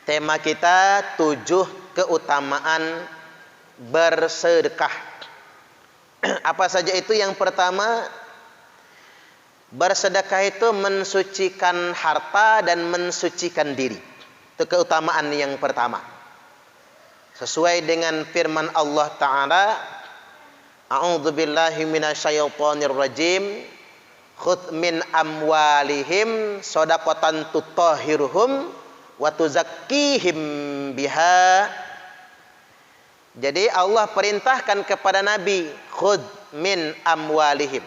Tema kita 7 keutamaan bersedekah. Apa saja itu? Yang pertama, bersedekah itu mensucikan harta dan mensucikan diri. Itu keutamaan yang pertama. Sesuai dengan firman Allah Ta'ala, A'udzubillahi minasyaitonir rajim. Khudh min amwalihim shadaqatan tutahhiruhum wa tuzakkihim biha. Jadi Allah perintahkan kepada Nabi, khudh min amwalihim.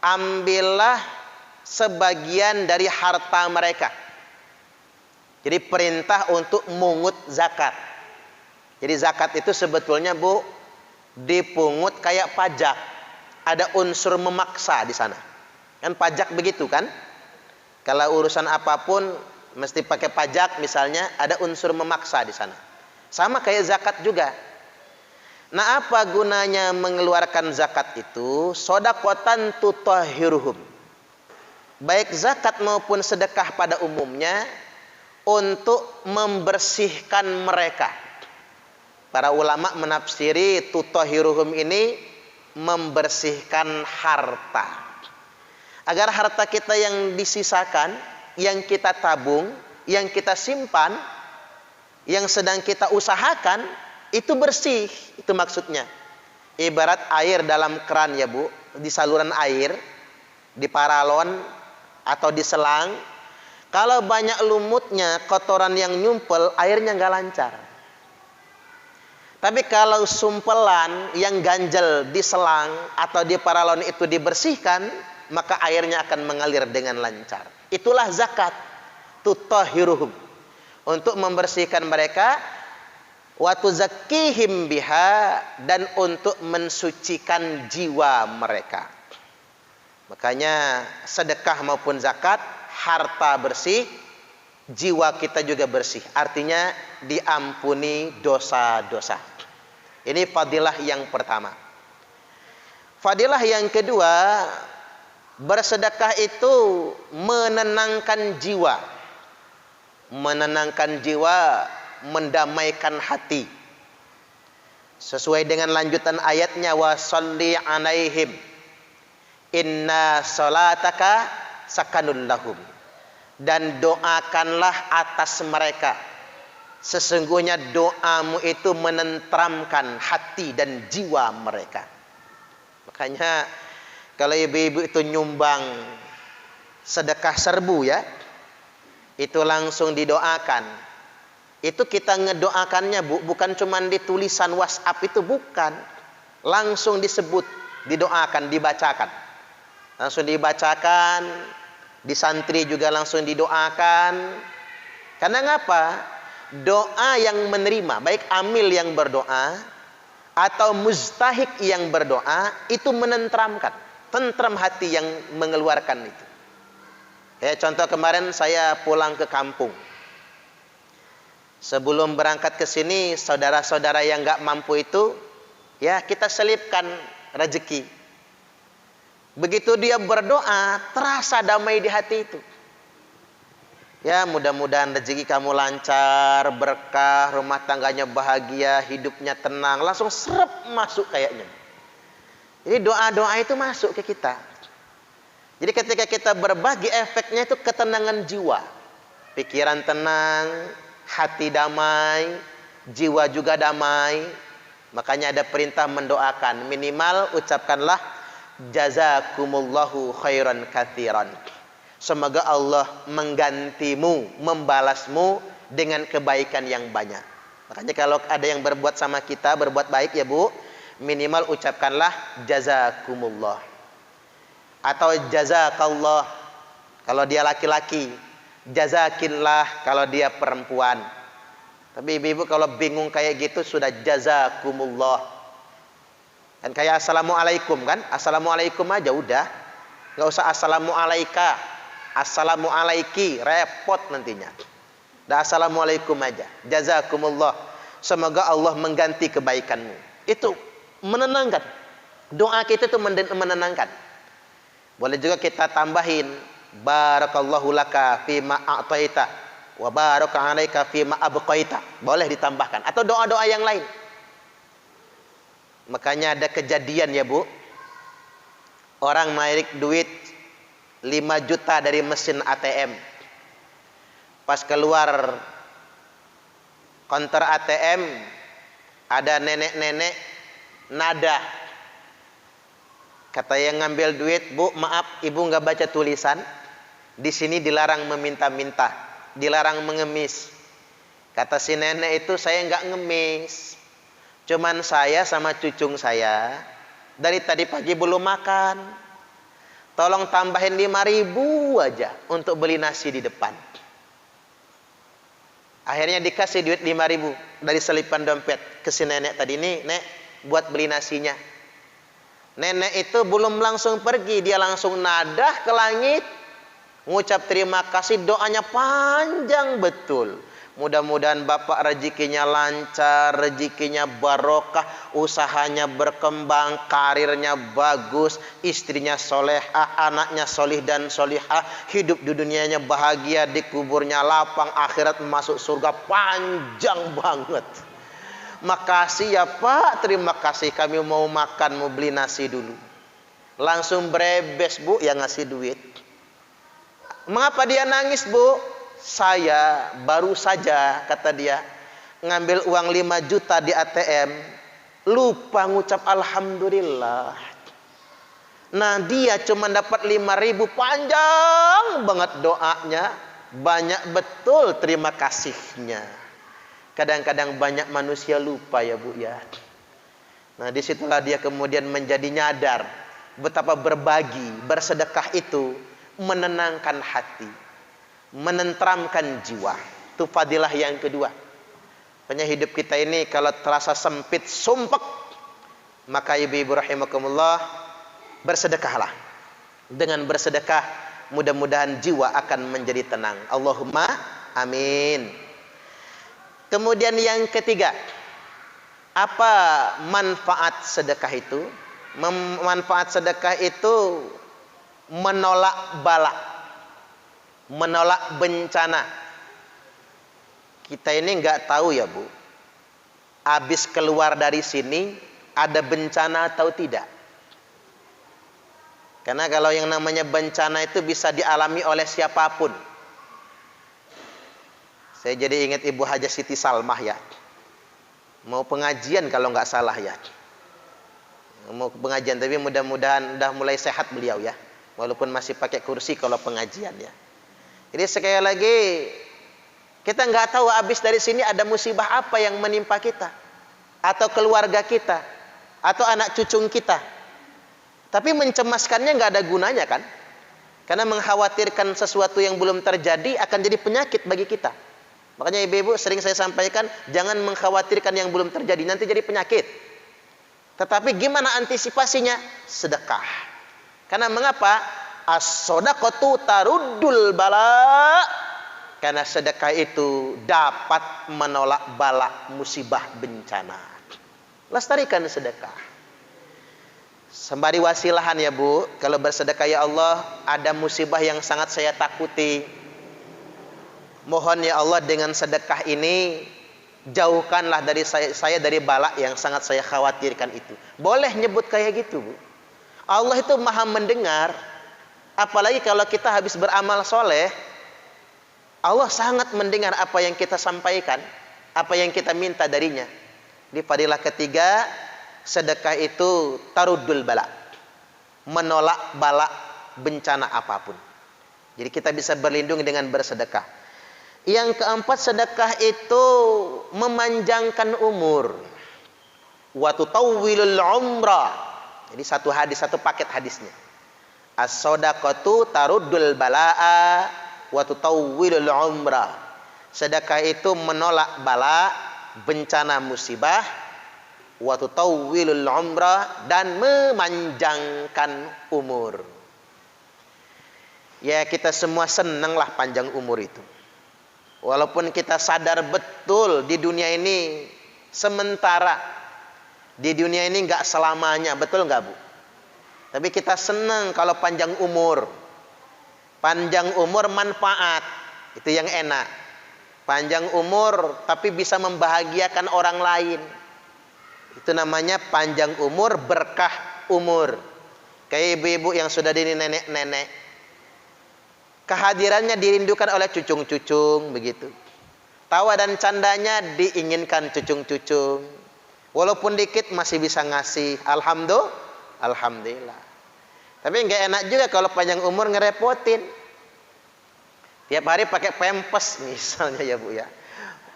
Ambillah sebagian dari harta mereka. Jadi perintah untuk mungut zakat. Jadi zakat itu sebetulnya, Bu, dipungut kayak pajak. Ada unsur memaksa di sana. Kan pajak begitu kan? Kalau urusan apapun mesti pakai pajak misalnya, ada unsur memaksa di sana. Sama kayak zakat juga. Nah, apa gunanya mengeluarkan zakat itu? Shadaqatan tutahhiruhum. Baik zakat maupun sedekah pada umumnya untuk membersihkan mereka. Para ulama menafsiri tutahhiruhum ini membersihkan harta. Agar harta kita yang disisakan, yang kita tabung, yang kita simpan, yang sedang kita usahakan, itu bersih. Itu maksudnya. Ibarat air dalam keran ya, Bu, di saluran air, di paralon atau di selang. Kalau banyak lumutnya, kotoran yang nyumpel, airnya nggak lancar. Tapi kalau sumpelan yang ganjel di selang atau di paralon itu dibersihkan, maka airnya akan mengalir dengan lancar. Itulah zakat. Tutahhiruhum. Untuk membersihkan mereka. Wa tuzakkihim biha. Dan untuk mensucikan jiwa mereka. Makanya sedekah maupun zakat, harta bersih, jiwa kita juga bersih. Artinya diampuni dosa-dosa. Ini fadilah yang pertama. Fadilah yang kedua, bersedekah itu menenangkan jiwa. Menenangkan jiwa, mendamaikan hati. Sesuai dengan lanjutan ayatnya, wa sholli alaihim inna sholataka sakanul lahum. Dan doakanlah atas mereka. Sesungguhnya doamu itu menenteramkan hati dan jiwa mereka. Makanya kalau ibu-ibu itu nyumbang sedekah serbu ya, itu langsung didoakan. Itu kita ngedoakannya, Bu, bukan cuma di tulisan WhatsApp itu, bukan. Langsung disebut, didoakan, dibacakan. Langsung dibacakan, di santri juga langsung didoakan. Karena ngapa? Doa yang menerima, baik amil yang berdoa atau mujtahid yang berdoa, itu menenteramkan. Tentram hati yang mengeluarkan itu. Ya, contoh kemarin saya pulang ke kampung. Sebelum berangkat ke sini, saudara-saudara yang nggak mampu itu, ya kita selipkan rezeki. Begitu dia berdoa, terasa damai di hati itu. Ya, mudah-mudahan rezeki kamu lancar, berkah, rumah tangganya bahagia, hidupnya tenang, langsung serep masuk kayaknya. Jadi doa-doa itu masuk ke kita. Jadi ketika kita berbagi, efeknya itu ketenangan jiwa. Pikiran tenang, hati damai, jiwa juga damai. Makanya ada perintah mendoakan. Minimal ucapkanlah jazakumullahu khairan katsiran. Semoga Allah menggantimu, membalasmu dengan kebaikan yang banyak. Makanya kalau ada yang berbuat sama kita, berbuat baik ya, Bu, minimal ucapkanlah jazakumullah. Atau jazakallah kalau dia laki-laki, jazakillah kalau dia perempuan. Tapi ibu-ibu kalau bingung kayak gitu sudah jazakumullah. Kan kayak assalamualaikum kan? Assalamualaikum aja udah. Enggak usah assalamualaika, assalamualaiki, repot nantinya. Dah assalamualaikum aja. Jazakumullah. Semoga Allah mengganti kebaikanmu. Itu menenangkan. Doa kita itu menenangkan. Boleh juga kita tambahin barakallahu laka fima a'taita wa baraka 'alaika fima abqaita. Boleh ditambahkan atau doa-doa yang lain. Makanya ada kejadian ya Bu. Orang narik duit 5 juta dari mesin ATM. Pas keluar konter ATM ada nenek-nenek nada. Kata yang ngambil duit, "Bu, maaf, Ibu nggak baca tulisan. Di sini dilarang meminta-minta, dilarang mengemis." Kata si nenek itu, "Saya nggak ngemis. Cuman saya sama cucung saya dari tadi pagi belum makan. Tolong tambahin 5.000 aja untuk beli nasi di depan." Akhirnya dikasih duit 5.000 dari selipan dompet ke si nenek tadi. "Nih, Nek, buat beli nasinya." Nenek itu belum langsung pergi, dia langsung nadah ke langit, ngucap terima kasih, doanya panjang betul. Mudah-mudahan bapak rezekinya lancar, rezekinya barokah, usahanya berkembang, karirnya bagus, istrinya solehah, anaknya solih dan solihah, hidup di dunianya bahagia, di kuburnya lapang, akhirat masuk surga. Panjang banget. "Makasih ya Pak, terima kasih, kami mau makan, mau beli nasi dulu." Langsung berebes Bu yang ngasih duit. "Mengapa dia nangis Bu?" "Saya baru saja," kata dia, "ngambil uang 5 juta di ATM, lupa ngucap alhamdulillah. Nah dia cuma dapat 5.000, panjang banget doanya, banyak betul terima kasihnya." Kadang-kadang banyak manusia lupa ya Bu ya. Nah disitulah dia kemudian menjadi nyadar betapa berbagi, bersedekah itu menenangkan hati, menenteramkan jiwa. Itu fadilah yang kedua. Makanya hidup kita ini kalau terasa sempit, sumpek, maka ibu-ibu rahimakumullah, bersedekahlah. Dengan bersedekah mudah-mudahan jiwa akan menjadi tenang. Allahumma amin. Kemudian yang ketiga, apa manfaat sedekah itu? Manfaat sedekah itu menolak bala, menolak bencana. Kita ini nggak tahu ya Bu, habis keluar dari sini ada bencana atau tidak. Karena kalau yang namanya bencana itu bisa dialami oleh siapapun. Saya jadi ingat Ibu Hajah Siti Salmah ya. Mau pengajian kalau nggak salah ya. Mau pengajian, tapi mudah-mudahan udah mulai sehat beliau ya. Walaupun masih pakai kursi kalau pengajian ya. Jadi sekali lagi, kita nggak tahu habis dari sini ada musibah apa yang menimpa kita. Atau keluarga kita. Atau anak cucung kita. Tapi mencemaskannya nggak ada gunanya kan. Karena mengkhawatirkan sesuatu yang belum terjadi akan jadi penyakit bagi kita. Makanya ibu-ibu sering saya sampaikan, jangan mengkhawatirkan yang belum terjadi, nanti jadi penyakit. Tetapi gimana antisipasinya? Sedekah. Karena mengapa? As-shadaqatu taruddul bala. Karena sedekah itu dapat menolak bala, musibah, bencana. Lestarikan sedekah. Sembari wasilahan ya Bu, kalau bersedekah ya Allah, ada musibah yang sangat saya takuti. Mohon ya Allah dengan sedekah ini jauhkanlah dari saya dari bala yang sangat saya khawatirkan itu. Boleh nyebut kayak gitu Bu. Allah itu maha mendengar. Apalagi kalau kita habis beramal soleh, Allah sangat mendengar apa yang kita sampaikan, apa yang kita minta darinya. Di fadilah ketiga, sedekah itu taruddul bala, menolak bala, bencana apapun. Jadi kita bisa berlindung dengan bersedekah. Yang keempat, sedekah itu memanjangkan umur. Wa tutawwilul umrah. Jadi satu hadis, satu paket hadisnya. As-shadaqatu taruddul balaa wa tutawwilul umrah. Sedekah itu menolak bala, bencana, musibah, wa tutawwilul umrah, dan memanjangkan umur. Ya kita semua senanglah panjang umur itu. Walaupun kita sadar betul di dunia ini sementara, di dunia ini nggak selamanya, betul nggak Bu? Tapi kita senang kalau panjang umur. Panjang umur manfaat, itu yang enak. Panjang umur tapi bisa membahagiakan orang lain. Itu namanya panjang umur, berkah umur. Kayak ibu-ibu yang sudah dini nenek-nenek. Kehadirannya dirindukan oleh cucung-cucung begitu. Tawa dan candanya diinginkan cucung-cucung. Walaupun dikit masih bisa ngasih. Alhamdulillah. Tapi nggak enak juga kalau panjang umur ngerepotin. Tiap hari pakai pempes misalnya ya Bu ya.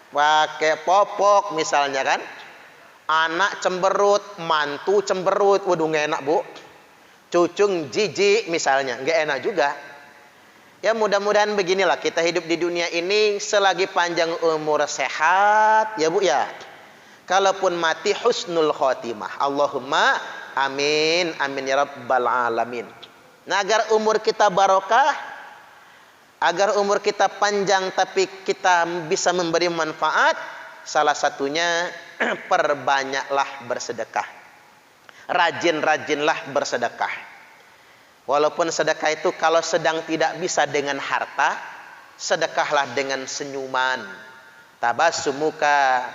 Pakai popok misalnya kan. Anak cemberut, mantu cemberut. Waduh nggak enak Bu. Cucung jijik misalnya, nggak enak juga. Ya mudah-mudahan beginilah kita hidup di dunia ini selagi panjang umur sehat ya Bu ya. Kalaupun mati husnul khotimah. Allahumma amin amin ya rabbal alamin. Nah agar umur kita barokah, agar umur kita panjang tapi kita bisa memberi manfaat, salah satunya perbanyaklah bersedekah. Rajin-rajinlah bersedekah. Walaupun sedekah itu kalau sedang tidak bisa dengan harta, sedekahlah dengan senyuman. Tabassumuka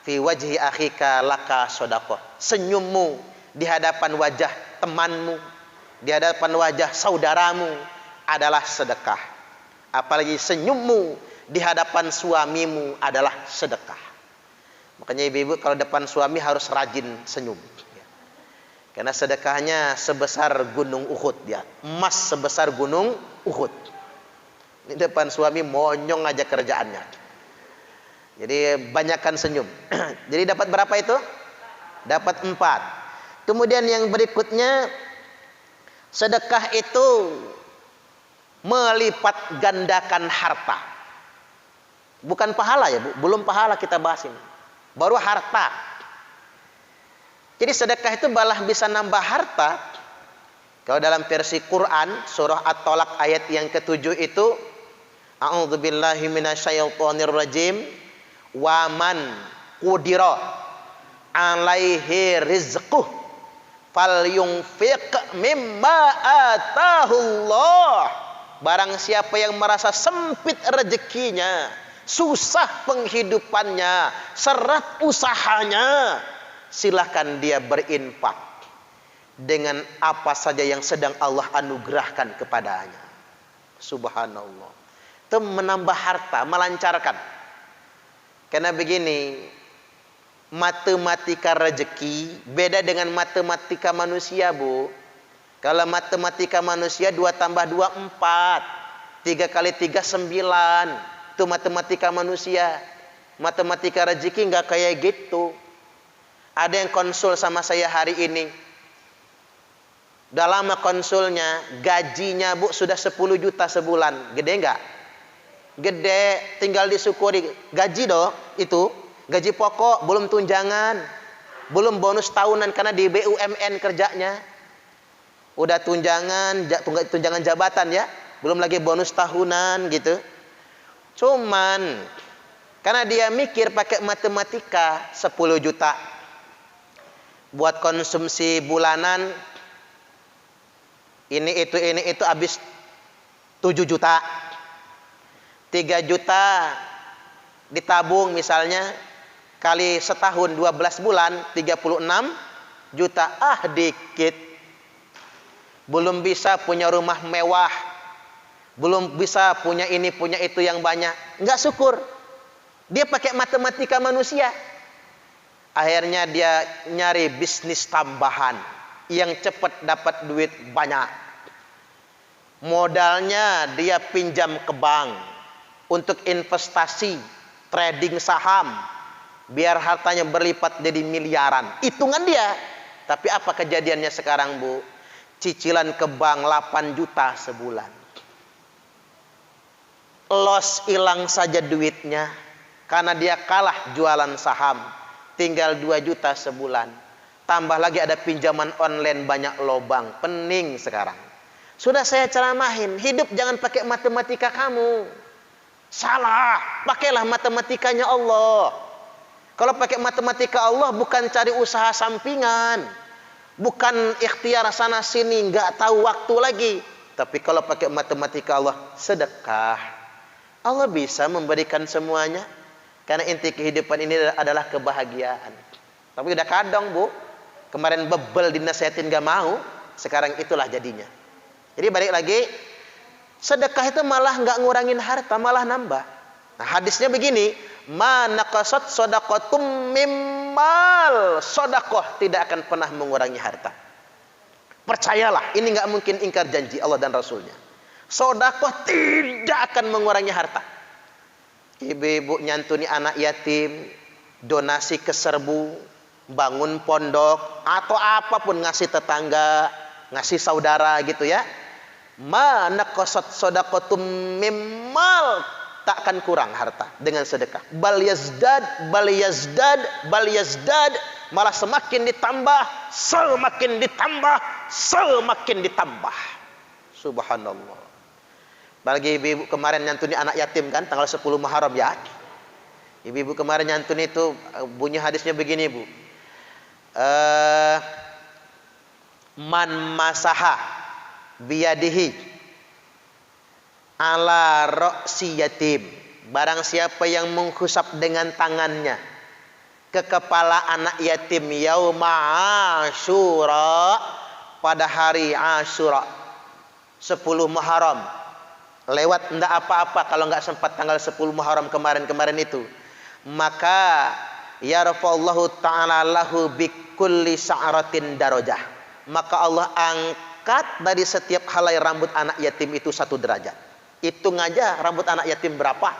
fi wajhi akhika laka sedekah. Senyummu di hadapan wajah temanmu, di hadapan wajah saudaramu adalah sedekah. Apalagi senyummu di hadapan suamimu adalah sedekah. Makanya ibu-ibu kalau depan suami harus rajin senyum. Karena sedekahnya sebesar gunung Uhud dia. Emas sebesar gunung Uhud. Di depan suami monyong aja kerjaannya. Jadi banyakkan senyum. Jadi dapat berapa itu? Dapat 4. Kemudian yang berikutnya, sedekah itu melipat gandakan harta. Bukan pahala ya Bu, belum pahala kita bahas ini. Baru harta. Jadi sedekah itu malah bisa nambah harta. Kalau dalam versi Quran surah At-Talaq ayat yang ke-7 itu, a'udzubillahi minasyaitonirrajim, wa man qudira alaihi rizquh falyunfiq mimma atahullah. Barang siapa yang merasa sempit rezekinya, susah penghidupannya, serat usahanya, silahkan dia berinfak dengan apa saja yang sedang Allah anugerahkan kepadanya. Subhanallah. Itu menambah harta, melancarkan. Karena begini, matematika rezeki beda dengan matematika manusia Bu. Kalau matematika manusia 2 tambah 2 4, 3 kali 3 9. Itu matematika manusia. Matematika rezeki nggak kayak gitu. Ada yang konsul sama saya hari ini. Udah lama konsulnya, gajinya Bu sudah 10 juta sebulan. Gede nggak? Gede, tinggal disyukuri. Gaji dong itu, gaji pokok, belum tunjangan, belum bonus tahunan karena di BUMN kerjanya. Udah tunjangan jabatan ya, belum lagi bonus tahunan gitu. Cuman karena dia mikir pakai matematika 10 juta buat konsumsi bulanan, ini itu habis 7 juta. 3 juta ditabung misalnya, kali setahun 12 bulan 36 juta. Dikit. Belum bisa punya rumah mewah, belum bisa punya ini punya itu yang banyak, nggak syukur. Dia pakai matematika manusia. Akhirnya dia nyari bisnis tambahan yang cepat dapat duit banyak. Modalnya dia pinjam ke bank untuk investasi, trading saham, biar hartanya berlipat jadi miliaran. Hitungan dia. Tapi apa kejadiannya sekarang Bu? Cicilan ke bank 8 juta sebulan. Loss, hilang saja duitnya. Karena dia kalah jualan saham. Tinggal 2 juta sebulan. Tambah lagi ada pinjaman online banyak lobang. Pening sekarang. Sudah saya ceramahin, hidup jangan pakai matematika kamu. Salah, pakailah matematikanya Allah. Kalau pakai matematika Allah bukan cari usaha sampingan. Bukan ikhtiar sana sini, nggak tahu waktu lagi. Tapi kalau pakai matematika Allah, sedekah. Allah bisa memberikan semuanya. Karena inti kehidupan ini adalah kebahagiaan. Tapi udah kadang, Bu. Kemarin bebel dinasihatin gak mau. Sekarang itulah jadinya. Jadi balik lagi. Sedekah itu malah gak ngurangin harta, malah nambah. Nah, hadisnya begini. Ma naqasat shadaqatum mimmal. Sedekah tidak akan pernah mengurangi harta. Percayalah, ini gak mungkin ingkar janji Allah dan Rasulnya. Sedekah tidak akan mengurangi harta. Ibu-ibu nyantuni anak yatim, donasi ke serbu, bangun pondok, atau apapun, ngasih tetangga, ngasih saudara gitu ya. Ma naqasat shadaqatum mimmal, takkan kurang harta dengan sedekah. Bal yazdad, bal yazdad, bal yazdad, malah semakin ditambah, semakin ditambah, semakin ditambah. Subhanallah. Bagi ibu-ibu kemarin nyantuni anak yatim kan, tanggal 10 Muharram ya. Ibu-ibu kemarin nyantuni itu, bunyi hadisnya begini, Bu. Man masaha biyadihi ala ra'si yatim. Barang siapa yang menghusap dengan tangannya ke kepala anak yatim yauma Asyura, pada hari Asyura 10 Muharram. Lewat enggak apa-apa kalau enggak sempat tanggal 10 Muharram kemarin itu. Maka yarfa'allahu ta'ala lahu bikulli sa'ratin darajah. Maka Allah angkat dari setiap helai rambut anak yatim itu 1 derajat. Hitung aja rambut anak yatim berapa?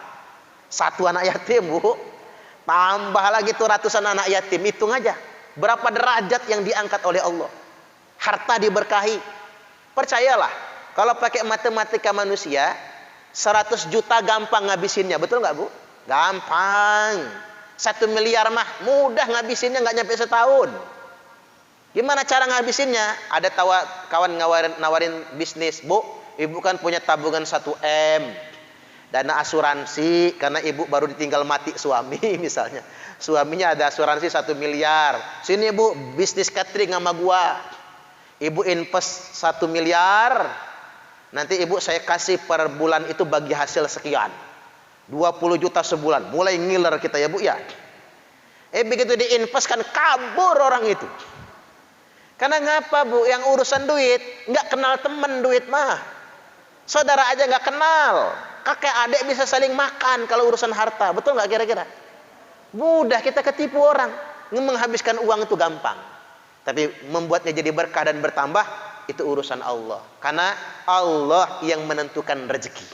1 anak yatim, Bu. Tambah lagi tuh ratusan anak yatim, hitung aja. Berapa derajat yang diangkat oleh Allah. Harta diberkahi. Percayalah. Kalau pakai matematika manusia, 100 juta gampang ngabisinnya. Betul nggak, Bu? Gampang. 1 miliar mah mudah ngabisinnya, nggak nyampe setahun. Gimana cara ngabisinnya? Ada kawan nawarin bisnis. Bu, ibu kan punya tabungan 1 M. Dana asuransi, karena ibu baru ditinggal mati suami misalnya. Suaminya ada asuransi 1 miliar. Sini, Bu, bisnis catering sama gua. Ibu invest 1 miliar. Nanti ibu saya kasih per bulan itu bagi hasil sekian. 20 juta sebulan. Mulai ngiler kita ya, Bu ya. Begitu diinvest kan kabur orang itu. Karena ngapa, Bu? Yang urusan duit nggak kenal temen duit mah. Saudara aja nggak kenal. Kakek adik bisa saling makan kalau urusan harta. Betul nggak kira-kira? Mudah kita ketipu orang. Menghabiskan uang itu gampang. Tapi membuatnya jadi berkah dan bertambah, itu urusan Allah. Karena Allah yang menentukan rezeki.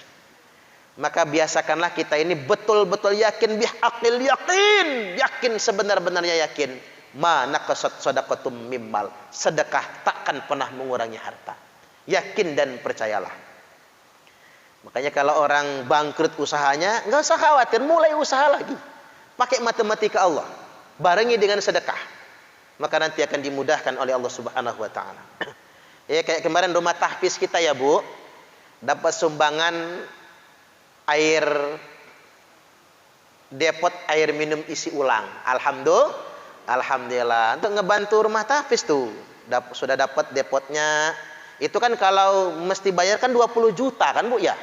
Maka biasakanlah kita ini betul-betul yakin, bihaqil yakin. Yakin sebenar-benarnya yakin. Ma naqasat shadaqatum mimmal. Sedekah takkan pernah mengurangi harta. Yakin dan percayalah. Makanya kalau orang bangkrut usahanya, nggak usah khawatir, mulai usaha lagi. Pakai matematika Allah. Barengi dengan sedekah. Maka nanti akan dimudahkan oleh Allah Subhanahu wa taala. Ya kayak kemarin rumah tahfiz kita ya, Bu. Dapat sumbangan air depot air minum isi ulang. Alhamdulillah. Untuk ngebantu rumah tahfiz tuh. Sudah dapat depotnya. Itu kan kalau mesti bayar kan 20 juta kan, Bu ya.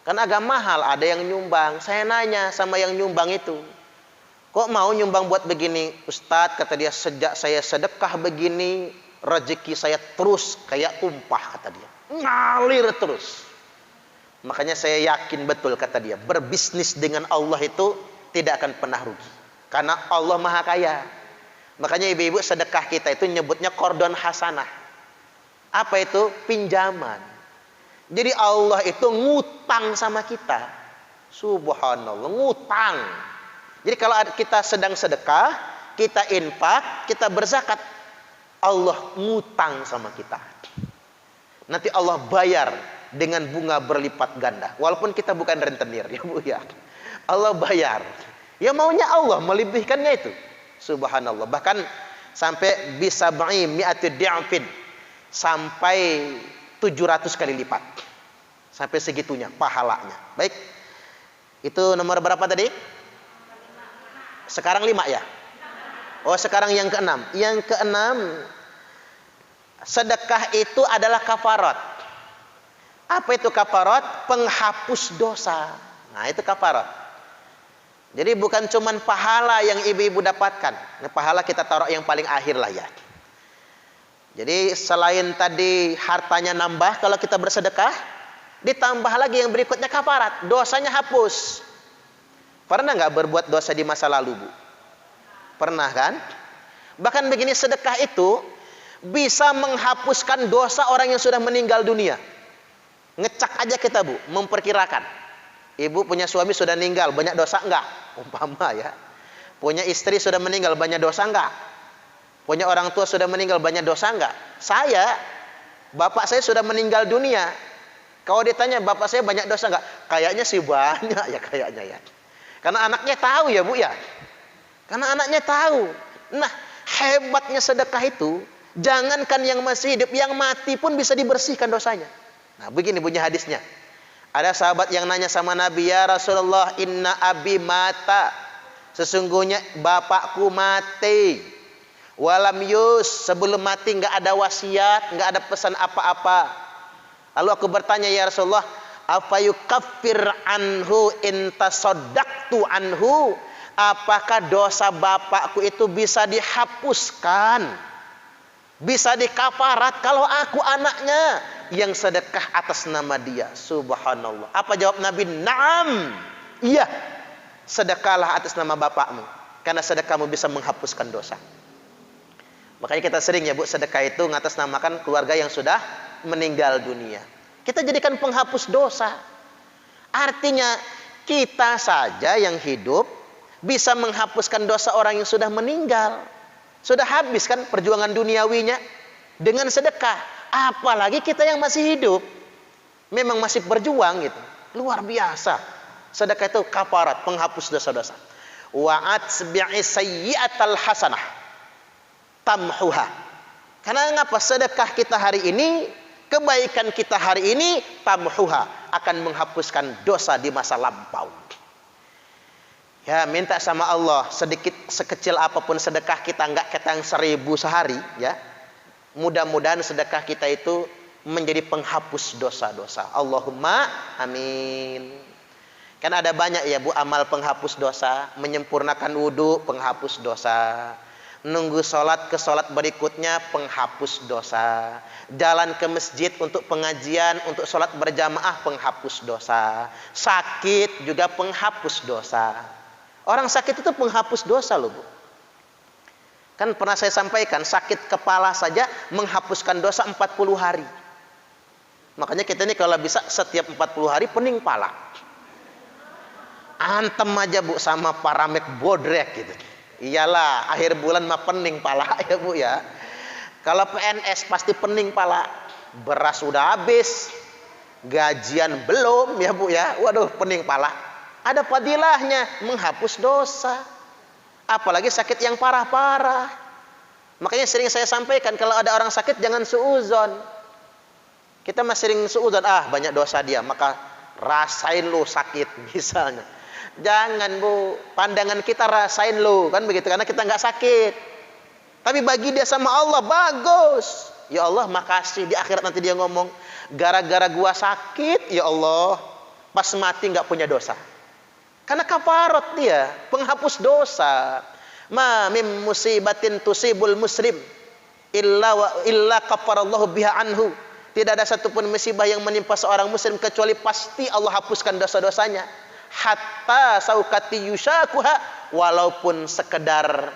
Kan agak mahal, ada yang nyumbang. Saya nanya sama yang nyumbang itu. Kok mau nyumbang buat begini? Ustadz, kata dia, sejak saya sedekah begini, rezeki saya terus kayak tumpah, kata dia. Ngalir terus. Makanya saya yakin betul, kata dia, berbisnis dengan Allah itu tidak akan pernah rugi. Karena Allah Maha Kaya. Makanya ibu-ibu sedekah kita itu nyebutnya kordon hasanah. Apa itu? Pinjaman. Jadi Allah itu ngutang sama kita. Subhanallah, ngutang. Jadi kalau kita sedang sedekah, kita infak, kita berzakat, Allah ngutang sama kita. Nanti Allah bayar dengan bunga berlipat ganda. Walaupun kita bukan rentenir, ya Bu ya. Allah bayar. Ya maunya Allah melebihkannya itu. Subhanallah. Bahkan sampai bisa mi'ati di'afin. Sampai 700 kali lipat. Sampai segitunya pahalanya. Baik. Itu nomor berapa tadi? Sekarang 5 ya? Oh, sekarang yang ke-6. Yang ke-6, sedekah itu adalah kafarat. Apa itu kafarat? Penghapus dosa. Nah, itu kafarat. Jadi bukan cuman pahala yang ibu-ibu dapatkan. Nah, pahala kita taruh yang paling akhir lah ya. Jadi selain tadi hartanya nambah kalau kita bersedekah, ditambah lagi yang berikutnya kafarat, dosanya hapus. Pernah nggak berbuat dosa di masa lalu, Bu? Pernah kan? Bahkan begini, sedekah itu bisa menghapuskan dosa orang yang sudah meninggal dunia. Ngecak aja kita, Bu, memperkirakan. Ibu punya suami sudah meninggal, banyak dosa enggak? Umpama ya. Punya istri sudah meninggal, banyak dosa enggak? Punya orang tua sudah meninggal, banyak dosa enggak? Saya, bapak saya sudah meninggal dunia. Kalau ditanya bapak saya banyak dosa enggak? Kayaknya sih banyak ya, kayaknya ya. Karena anaknya tahu ya, Bu ya. Karena anaknya tahu. Nah, hebatnya sedekah itu, jangankan yang masih hidup, yang mati pun bisa dibersihkan dosanya. Nah, begini bunyi hadisnya. Ada sahabat yang nanya sama Nabi, ya Rasulullah, inna abi mata. Sesungguhnya bapakku mati. Walam yus, sebelum mati nggak ada wasiat, nggak ada pesan apa-apa. Lalu aku bertanya, ya Rasulullah, apa yukaffir anhu intasoddaqtu anhu? Apakah dosa bapakku itu bisa dihapuskan, bisa dikafarat kalau aku anaknya yang sedekah atas nama dia? Subhanallah. Apa jawab Nabi? Naam. Iya. Sedekahlah atas nama bapakmu, karena sedekahmu bisa menghapuskan dosa. Makanya kita sering ya, Bu, sedekah itu ngatasnamakan keluarga yang sudah meninggal dunia. Kita jadikan penghapus dosa. Artinya kita saja yang hidup bisa menghapuskan dosa orang yang sudah meninggal. Sudah habis kan perjuangan duniawinya dengan sedekah. Apalagi kita yang masih hidup, memang masih berjuang gitu. Luar biasa. Sedekah itu kafarat, penghapus dosa-dosa. Wa atbi'i sayyi'atal hasanah tamhuha. Karena ngapa? Sedekah kita hari ini, kebaikan kita hari ini, tamhuha, akan menghapuskan dosa di masa lampau. Ya, minta sama Allah, sedikit sekecil apapun sedekah kita, enggak ketang 1000 sehari ya. Mudah-mudahan sedekah kita itu menjadi penghapus dosa-dosa. Allahumma amin. Kan ada banyak ya, Bu, amal penghapus dosa. Menyempurnakan wudhu, penghapus dosa. Nunggu sholat ke sholat berikutnya, penghapus dosa. Jalan ke masjid untuk pengajian, untuk sholat berjamaah, penghapus dosa. Sakit juga penghapus dosa. Orang sakit itu penghapus dosa loh, Bu. Kan pernah saya sampaikan, sakit kepala saja menghapuskan dosa 40 hari. Makanya kita ini kalau bisa setiap 40 hari pening pala. Antem aja, Bu, sama paramek bodrek gitu. Iyalah, akhir bulan mah pening pala ya, Bu ya. Kalau PNS pasti pening pala. Beras udah habis, gajian belum ya, Bu ya. Waduh, pening pala. Ada fadilahnya menghapus dosa. Apalagi sakit yang parah-parah. Makanya sering saya sampaikan, kalau ada orang sakit jangan suudzon. Kita masih sering suudzon, banyak dosa dia, maka rasain lu sakit misalnya. Jangan, Bu, pandangan kita rasain lu, kan begitu, karena kita nggak sakit. Tapi bagi dia sama Allah bagus. Ya Allah, makasih. Di akhirat nanti dia ngomong, gara-gara gua sakit, ya Allah, pas mati nggak punya dosa. Karena kafarat dia, penghapus dosa. Ma mim musibatin tusibul muslim illa kafarallahu biha anhu. Tidak ada satupun musibah yang menimpa seorang muslim kecuali pasti Allah hapuskan dosa-dosanya. Hatta saukati yusakuha, walaupun sekedar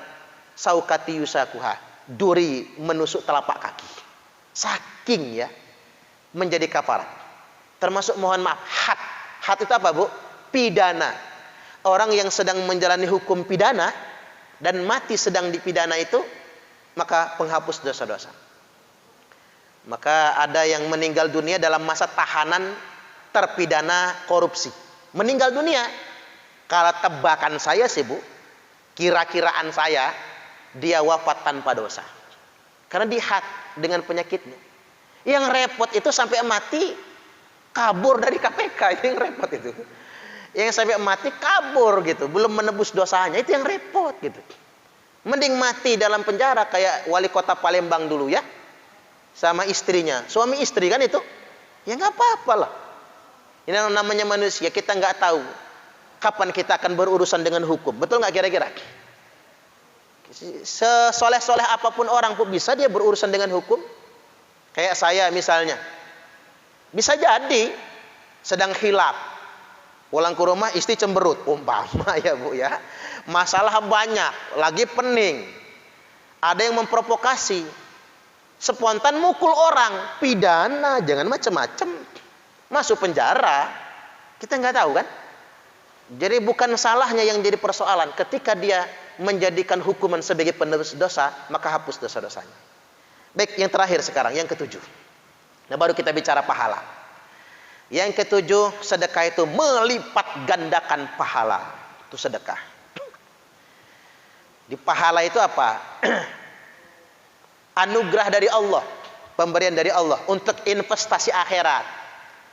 saukati yusakuha, duri menusuk telapak kaki. Saking ya menjadi kafarat. Termasuk mohon maaf, had itu apa, Bu? Pidana. Orang yang sedang menjalani hukum pidana dan mati sedang dipidana itu, maka penghapus dosa-dosa. Maka ada yang meninggal dunia dalam masa tahanan terpidana korupsi. Meninggal dunia. Kalau tebakan saya sih, Bu, kira-kiraan saya, dia wafat tanpa dosa. Karena dihad dengan penyakitnya. Yang repot itu sampai mati kabur dari KPK, itu yang repot itu. Yang sampai mati kabur gitu, belum menebus dosanya, itu yang repot gitu. Mending mati dalam penjara kayak wali kota Palembang dulu ya, sama istrinya, suami istri kan itu, ya nggak apa-apa lah. Ini namanya manusia, kita nggak tahu kapan kita akan berurusan dengan hukum. Betul nggak kira-kira? Sesoleh-soleh apapun orang pun bisa dia berurusan dengan hukum. Kayak saya misalnya, bisa jadi sedang khilaf, pulang ke rumah istri cemberut, umpama ya Bu ya, masalah banyak, lagi pening, ada yang memprovokasi, spontan mukul orang, pidana, jangan macam-macam, masuk penjara. Kita nggak tahu kan? Jadi bukan salahnya yang jadi persoalan. Ketika dia menjadikan hukuman sebagai penerus dosa, maka hapus dosa-dosanya. Baik, yang terakhir sekarang, yang ketujuh. Nah, baru kita bicara pahala. Yang ketujuh, sedekah itu melipat gandakan pahala. Itu sedekah. Di pahala itu apa? Anugerah dari Allah, pemberian dari Allah untuk investasi akhirat.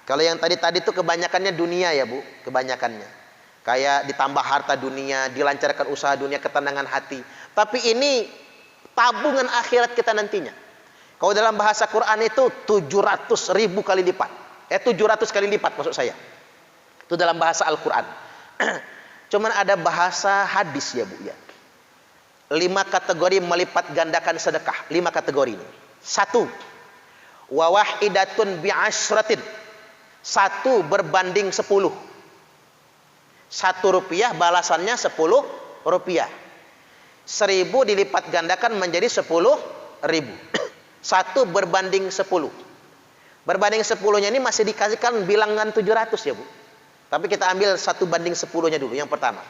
Kalau yang tadi itu kebanyakannya dunia ya Bu, kebanyakannya. Kayak ditambah harta dunia, dilancarkan usaha dunia, ketenangan hati. Tapi ini tabungan akhirat kita nantinya. Kalau dalam bahasa Quran itu 700.000 kali lipat. 700 kali lipat maksud saya. Itu dalam bahasa Al-Quran. Cuman ada bahasa hadis ya Bu ya. 5 kategori melipat gandakan sedekah. 5 kategori ini. 1. Wa wahidatun bi'asyratin. 1 berbanding 10. 1 rupiah balasannya 10 rupiah. 1000 dilipat gandakan menjadi 10.000. 1 berbanding 10. Berbanding 10-nya ini masih dikasihkan bilangan 700 ya Bu. Tapi kita ambil 1 banding 10-nya dulu yang pertama.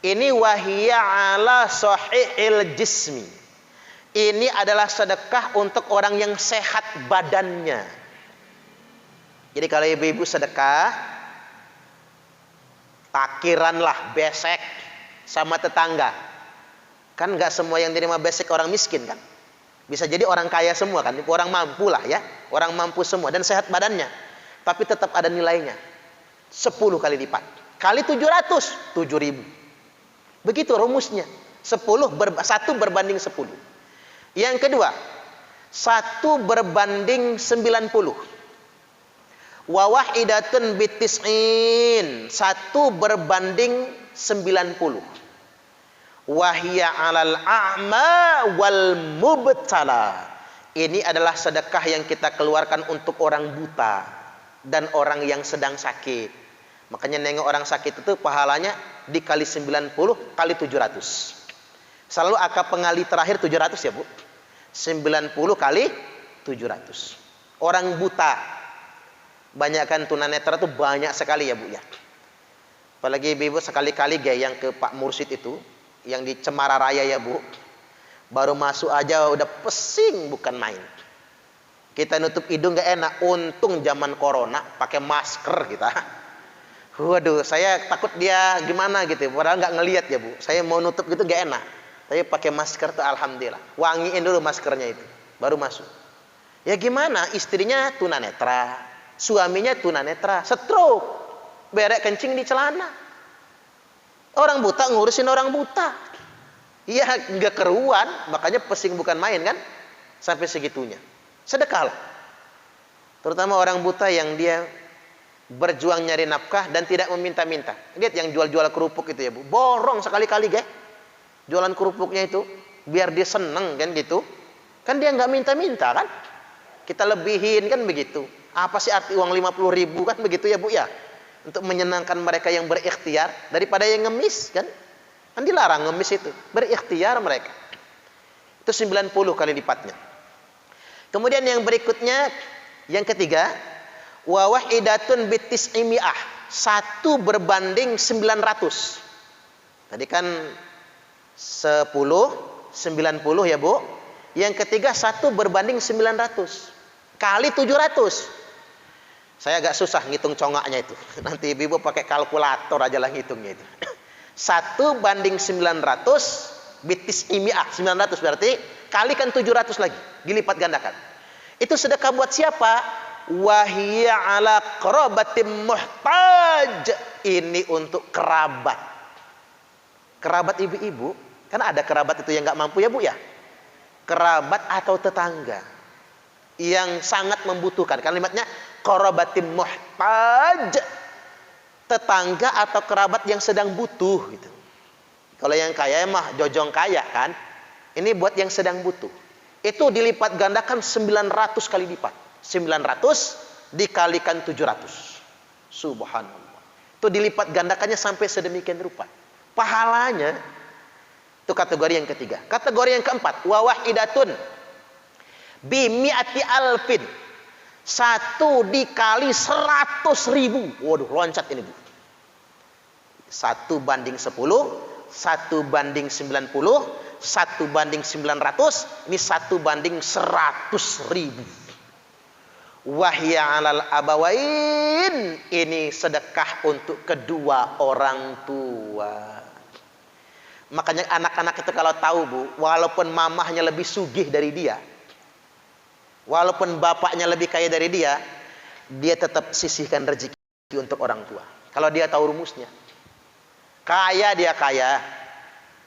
Ini wahiyya ala sahihil jismi. Ini adalah sedekah untuk orang yang sehat badannya. Jadi kalau ibu-ibu sedekah, takiran lah, besek sama tetangga. Kan nggak semua yang terima besek orang miskin kan. Bisa jadi orang kaya semua kan, orang mampu lah ya, orang mampu semua dan sehat badannya. Tapi tetap ada nilainya. 10 kali lipat. Kali 700, 7.000. Begitu rumusnya. 1 berbanding 10. Yang kedua, 1 berbanding 90. Wa wahidatun bitis'in. 1 berbanding 90. Wahia 'alal a'ma wal mubtala. Ini adalah sedekah yang kita keluarkan untuk orang buta dan orang yang sedang sakit. Makanya nengok orang sakit itu pahalanya dikali 90 kali 700. Selalu angka pengali terakhir 700 ya Bu. 90 kali 700. Orang buta, banyakkan tunanetra itu banyak sekali ya Bu ya. Apalagi ibu sekali-kali yang ke Pak Mursid itu, yang di Cemara Raya ya Bu, baru masuk aja udah pesing bukan main. Kita nutup hidung gak enak. Untung zaman corona pakai masker kita. Waduh, saya takut dia gimana gitu. Padahal nggak ngelihat ya Bu. Saya mau nutup gitu gak enak. Tapi pakai masker tuh alhamdulillah. Wangiin dulu maskernya itu, baru masuk. Ya gimana? Istrinya tunanetra, suaminya tunanetra, stroke, berek kencing di celana. Orang buta ngurusin orang buta. Iya nggak keruan, makanya pesing bukan main kan? Sampai segitunya. Sedekahlah. Terutama orang buta yang dia berjuang nyari nafkah dan tidak meminta-minta. Lihat yang jual-jual kerupuk itu ya Bu, borong sekali-kali jualan kerupuknya itu biar dia seneng kan gitu. Kan dia nggak minta-minta kan? Kita lebihin kan begitu. Apa sih arti uang 50.000 kan begitu ya Bu ya? Untuk menyenangkan mereka yang berikhtiar daripada yang ngemis kan? Kan dilarang ngemis itu. Berikhtiar mereka. Itu 90 kali lipatnya. Kemudian yang berikutnya, yang ketiga, wa wahidatun bitis'imi'ah. 1 berbanding 900. Tadi kan 10, 90 ya Bu. Yang ketiga 1 berbanding 900 kali 700. Saya agak susah ngitung congaknya itu. Nanti ibu pakai kalkulator aja lah ngitungnya itu. 1 banding 900 bitis'imi'ah. 900 berarti kalikan 700 lagi, dilipat gandakan. Itu sedekah buat siapa? Wahiyya ala qarabatim muhtaj. Ini untuk kerabat. Kerabat ibu-ibu, kan ada kerabat itu yang nggak mampu ya Bu ya. Kerabat atau tetangga yang sangat membutuhkan. Kalimatnya qarabatim muhtaj, tetangga atau kerabat yang sedang butuh gitu. Kalau yang kaya mah jojong kaya kan. Ini buat yang sedang butuh. Itu dilipat gandakan 900 kali lipat. 900 dikalikan 700. Subhanallah. Itu dilipat gandakannya sampai sedemikian rupa. Pahalanya itu kategori yang ketiga. Kategori yang keempat, wa wahidatun bi mi'ati alfin. 1 dikali 100.000. Waduh, loncat ini, Bu. 1 banding 10, 1 banding 90, 1 banding 900, ini 1 banding 100.000. Wahya 'alal abawain, ini sedekah untuk kedua orang tua. Makanya anak-anak itu kalau tahu, Bu, walaupun mamahnya lebih sugih dari dia, walaupun bapaknya lebih kaya dari dia tetap sisihkan rezeki untuk orang tua. Kalau dia tahu rumusnya. Kaya dia kaya,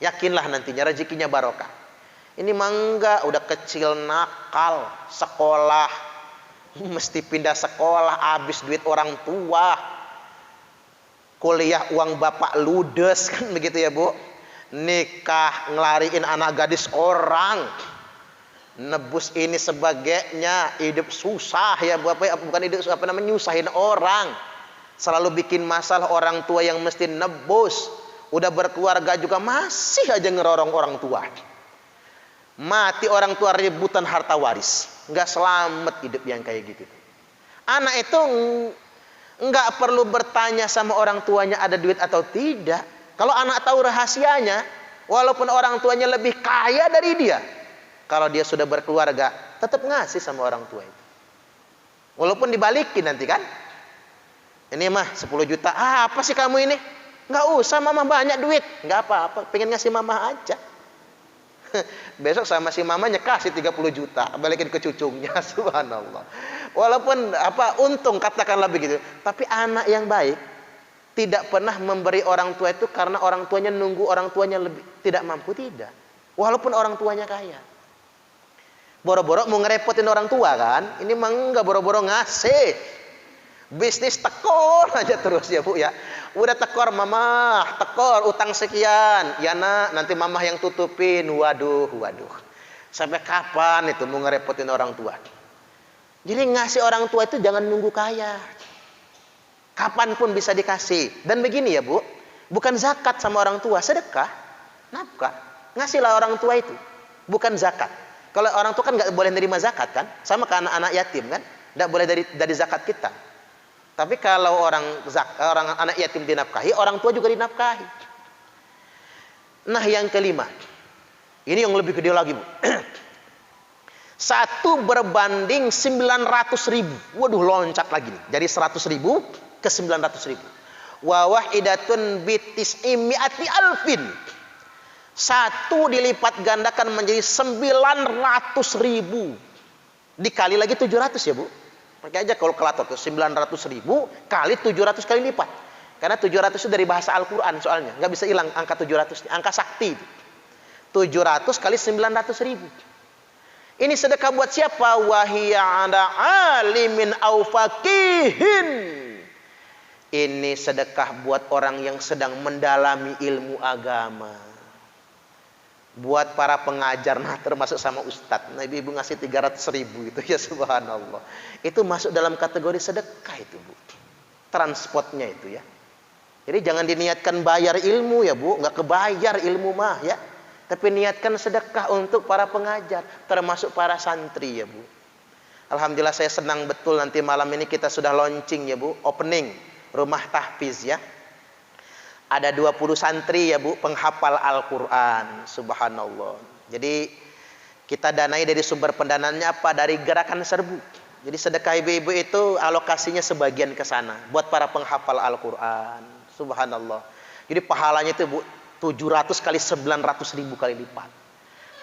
yakinlah nantinya rezekinya barokah. Ini mangga udah kecil nakal, sekolah mesti pindah sekolah, habis duit orang tua. Kuliah uang bapak ludes kan begitu ya, Bu. Nikah ngelariin anak gadis orang. Nebus ini sebagainya, hidup susah ya, bukan hidup apa namanya, nyusahin orang. Selalu bikin masalah orang tua yang mesti nebus. Udah berkeluarga juga masih aja ngerorong orang tua. Mati orang tua rebutan harta waris. Nggak selamat hidup yang kayak gitu. Anak itu nggak perlu bertanya sama orang tuanya ada duit atau tidak. Kalau anak tahu rahasianya, walaupun orang tuanya lebih kaya dari dia, kalau dia sudah berkeluarga, tetap ngasih sama orang tua itu. Walaupun dibalikin nanti kan. Ini mah 10 juta. Apa sih kamu ini? Nggak usah, mama banyak duit. Nggak apa-apa, pengen ngasih mama aja. Besok sama si mamanya kasih 30 juta, balikin ke cucunya. Subhanallah. Walaupun untung katakanlah begitu, tapi anak yang baik tidak pernah memberi orang tua itu karena orang tuanya nunggu orang tuanya lebih tidak mampu, tidak. Walaupun orang tuanya kaya. Boro-boro mau ngerepotin orang tua kan? Ini mah enggak, boro-boro ngasih. Bisnis tekor aja terus ya, Bu ya. Udah tekor mama, tekor utang sekian. Ya nak, nanti mama yang tutupin. Waduh. Sampai kapan itu mau ngerepotin orang tua? Jadi ngasih orang tua itu jangan nunggu kaya. Kapanpun bisa dikasih. Dan begini ya, Bu, bukan zakat sama orang tua, sedekah, nafkah. Ngasihlah orang tua itu, bukan zakat. Kalau orang tua kan nggak boleh nerima zakat kan, sama ke anak-anak yatim kan, nggak boleh dari zakat kita. Tapi kalau orang anak yatim dinafkahi, orang tua juga dinafkahi. Nah yang kelima, ini yang lebih gede lagi, Bu. 1 berbanding 900.000. Waduh, loncat lagi nih. Jadi 100.000 ke 900.000. Wa wahidatun bitis'i mi'ati alfin. 1 dilipat gandakan menjadi 900.000. Dikali lagi 700 ya, Bu. Pakai aja kalkulator tuh, 900.000 kali 700 kali lipat. Karena 700 itu dari bahasa Al-Quran soalnya. Nggak bisa hilang angka 700. Angka sakti. 700 kali 900.000. Ini sedekah buat siapa? Wahiyya ada alimin au faqihin. Ini sedekah buat orang yang sedang mendalami ilmu agama. Buat para pengajar, nah termasuk sama ustadz. Nah ibu ngasih 300.000 itu ya, subhanallah. Itu masuk dalam kategori sedekah itu, Bu. Transportnya itu ya. Jadi jangan diniatkan bayar ilmu ya, Bu. Nggak kebayar ilmu mah ya. Tapi niatkan sedekah untuk para pengajar, termasuk para santri ya, Bu. Alhamdulillah saya senang betul nanti malam ini kita sudah launching ya, Bu. Opening rumah tahfiz ya. Ada 20 santri ya, Bu, penghafal Al-Quran. Subhanallah. Jadi kita danai dari sumber pendanaannya apa? Dari gerakan serbu. Jadi sedekah ibu-ibu itu alokasinya sebagian ke sana buat para penghafal Al-Quran. Subhanallah. Jadi pahalanya itu, Bu, 700 kali 900.000 kali lipat.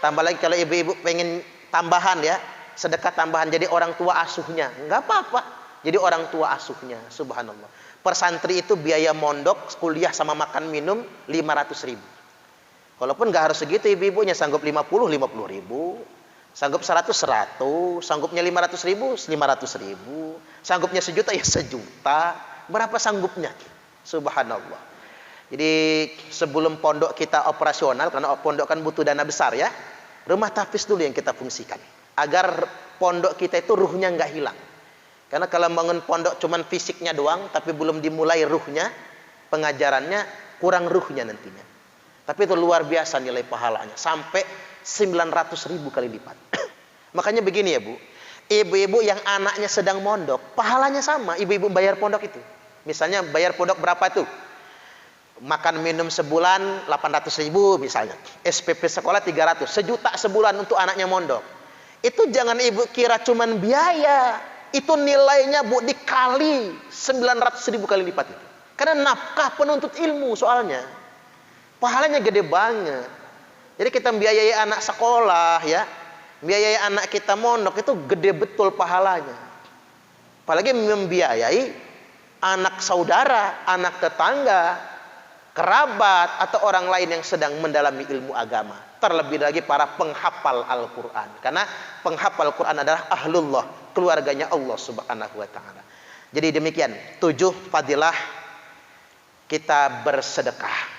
Tambah lagi kalau ibu-ibu pengen tambahan ya, sedekah tambahan jadi orang tua asuhnya. Enggak apa-apa. Jadi orang tua asuhnya. Subhanallah. Per santri itu biaya mondok, kuliah sama makan minum 500.000. Walaupun nggak harus segitu, ibu-ibunya sanggup 50 ribu. Sanggup 100, 100, sanggupnya 500 ribu, 500 ribu, sanggupnya 1 juta, ya 1 juta. Berapa sanggupnya? Subhanallah. Jadi sebelum pondok kita operasional, karena pondok kan butuh dana besar ya, rumah tahfiz dulu yang kita fungsikan. Agar pondok kita itu ruhnya nggak hilang. Karena kalau bangun pondok cuman fisiknya doang, tapi belum dimulai ruhnya, pengajarannya kurang ruhnya nantinya. Tapi itu luar biasa nilai pahalanya, sampai 900 ribu kali lipat. Makanya begini ya Bu, ibu-ibu yang anaknya sedang mondok, pahalanya sama ibu-ibu bayar pondok itu. Misalnya bayar pondok berapa tuh? Makan minum sebulan 800 ribu misalnya, SPP sekolah 300, 1 juta sebulan untuk anaknya mondok. Itu jangan ibu kira cuman biaya, itu nilainya Bu dikali 900 ribu kali lipat itu. Karena nafkah penuntut ilmu soalnya, pahalanya gede banget. Jadi kita biayai anak sekolah ya, biayai anak kita mondok itu gede betul pahalanya. Apalagi membiayai anak saudara, anak tetangga, kerabat, atau orang lain yang sedang mendalami ilmu agama. Terlebih lagi para penghafal Al-Quran. Karena penghafal Al-Quran adalah ahlullah, keluarganya Allah Subhanahu wa ta'ala. Jadi demikian 7 fadilah kita bersedekah.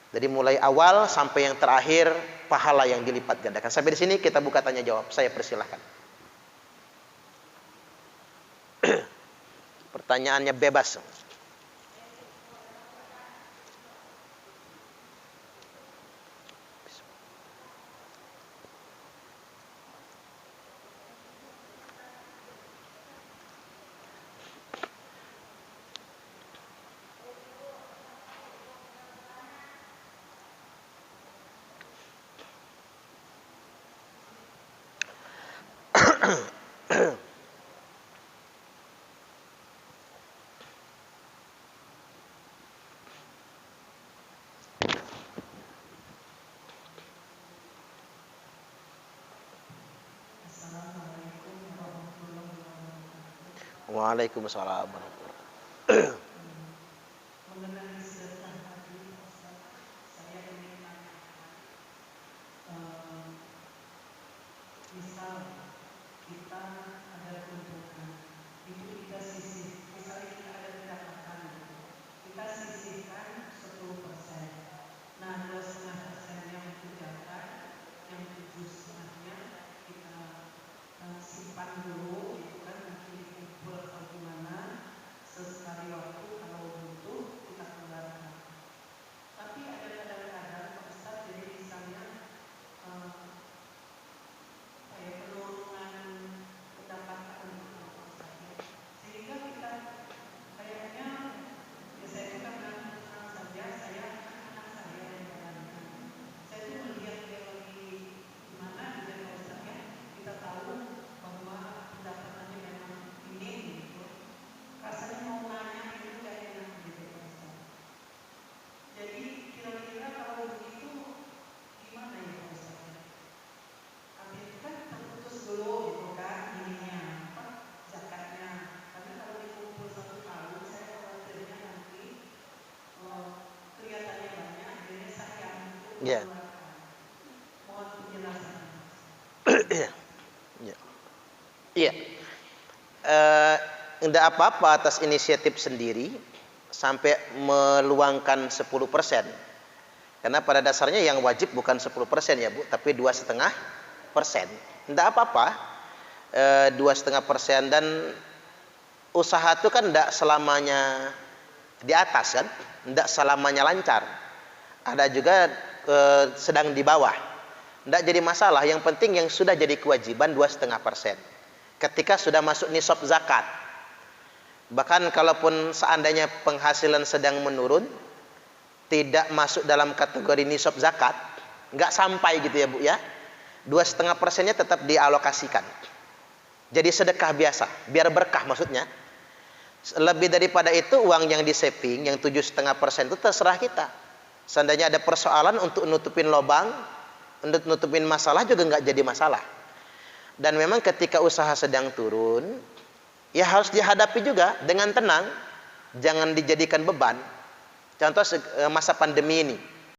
Jadi mulai awal sampai yang terakhir pahala yang dilipat gandakan. Sampai di sini kita buka tanya jawab. Saya persilahkan. Pertanyaannya bebas. Waalaikumsalam. Mengenai sedekah tadi, Ustaz, saya ingin menanyakan, misal kita ada keuntungan, itu kita sisih, misalnya kita ada pendapatan, kita sisihkan 10%. Nah, 2,5% yang itu dapat, yang 7,5-nya kita simpan dulu, itu kan nanti dikumpul atau gimana, sesekali waktu kalau butuh kita keluarkan. Tapi ada kadang-kadang Pak Ustaz, jadi misalnya penurunan pendapatan Pak Ustaz, sehingga kita kayaknya ya saya itu karena terang saja, saya anak saya yang jalankan, saya itu melihat dia lagi gimana gitu Pak Ustaz ya, kita tahu bahwa pendapatannya memang minim gitu, rasanya mau nanya itu gak enak gitu Pak Ustaz. Jadi kira-kira kalau begitu gimana ya Pak Ustaz? Artinya kan terputus dulu gitu kan ininya, zakatnya. Karena kalau dikumpul 1 tahun, saya khawatirnya nanti kelihatannya banyak, akhirnya sayang untuk mengeluarkan. Mohon penjelasan. Iya. Tidak apa-apa atas inisiatif sendiri sampai meluangkan 10%. Karena pada dasarnya yang wajib bukan 10% ya Bu, tapi 2,5%. Tidak apa-apa 2,5%, dan usaha itu kan tidak selamanya di atas kan, tidak selamanya lancar. Ada juga sedang di bawah. Tidak jadi masalah, yang penting yang sudah jadi kewajiban 2,5%. Ketika sudah masuk nisab zakat. Bahkan kalaupun seandainya penghasilan sedang menurun, tidak masuk dalam kategori nisab zakat, nggak sampai gitu ya Bu ya, 2,5%-nya tetap dialokasikan. Jadi sedekah biasa, biar berkah maksudnya. Lebih daripada itu, uang yang di saving, yang 7,5% itu terserah kita. Seandainya ada persoalan untuk nutupin lubang, untuk nutupin masalah juga nggak jadi masalah. Dan memang ketika usaha sedang turun, ya harus dihadapi juga dengan tenang, jangan dijadikan beban. Contoh masa pandemi ini,